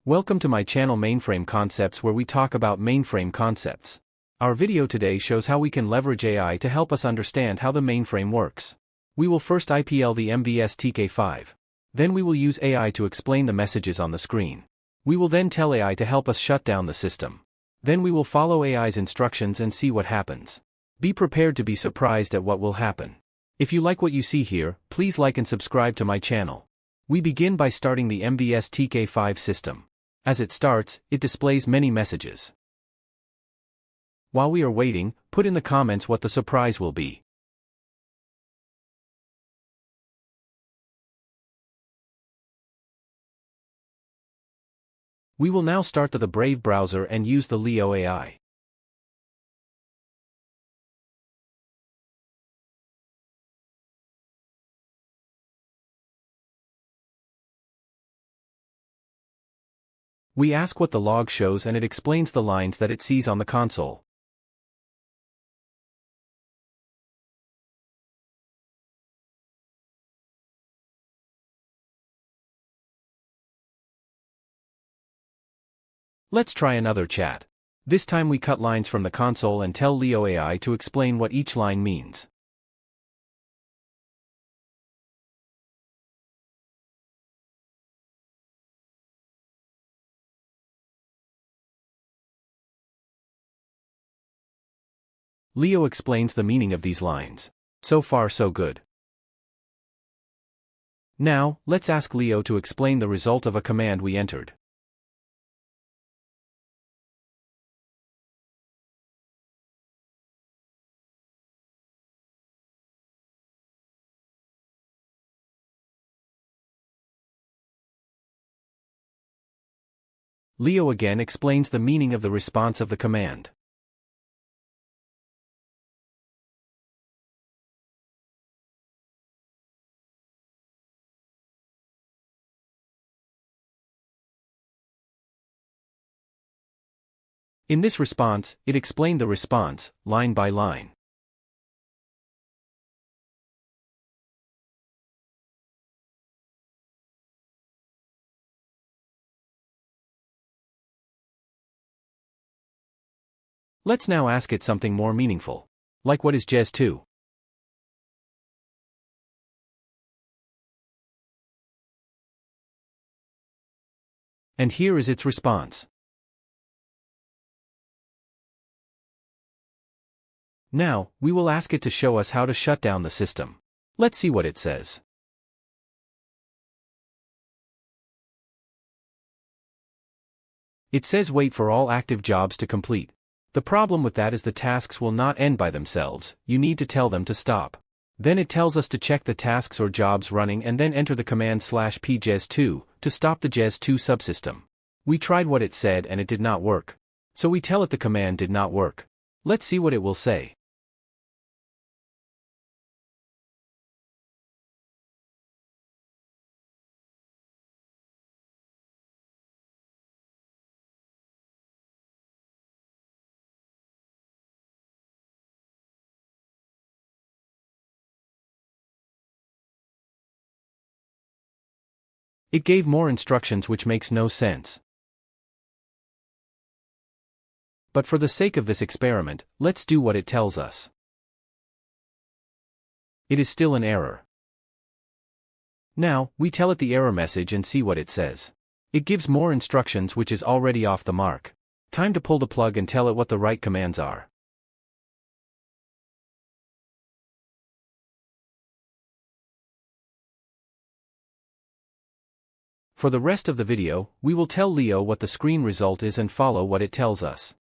Welcome to my channel Mainframe Concepts, where we talk about mainframe concepts. Our video today shows how we can leverage AI to help us understand how the mainframe works. We will first IPL the MVS TK5. Then we will use AI to explain the messages on the screen. We will then tell AI to help us shut down the system. Then we will follow AI's instructions and see what happens. Be prepared to be surprised at what will happen. If you like what you see here, please like and subscribe to my channel. We begin by starting the MVS TK5 system. As it starts, it displays many messages. While we are waiting, put in the comments what the surprise will be. We will now start the Brave browser and use the Leo AI. We ask what the log shows and it explains the lines that it sees on the console. Let's try another chat. This time we cut lines from the console and tell Leo AI to explain what each line means. Leo explains the meaning of these lines. So far so good. Now, let's ask Leo to explain the result of a command we entered. Leo again explains the meaning of the response of the command. In this response, it explained the response, line by line. Let's now ask it something more meaningful. Like, what is JES2? And here is its response. Now, we will ask it to show us how to shut down the system. Let's see what it says. It says wait for all active jobs to complete. The problem with that is the tasks will not end by themselves, you need to tell them to stop. Then it tells us to check the tasks or jobs running and then enter the command /pjes2 to stop the JES2 subsystem. We tried what it said and it did not work. So we tell it the command did not work. Let's see what it will say. It gave more instructions which makes no sense. But for the sake of this experiment, let's do what it tells us. It is still an error. Now, we tell it the error message and see what it says. It gives more instructions which is already off the mark. Time to pull the plug and tell it what the right commands are. For the rest of the video, we will tell Leo what the screen result is and follow what it tells us.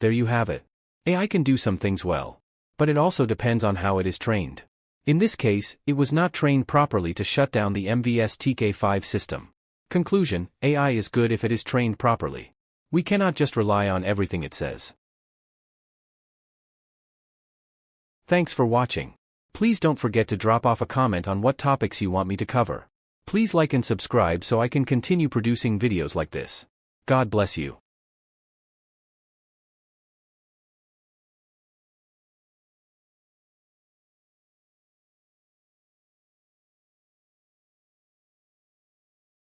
There you have it. AI can do some things well. But it also depends on how it is trained. In this case, it was not trained properly to shut down the MVS TK5 system. Conclusion: AI is good if it is trained properly. We cannot just rely on everything it says. Thanks for watching. Please don't forget to drop off a comment on what topics you want me to cover. Please like and subscribe so I can continue producing videos like this. God bless you.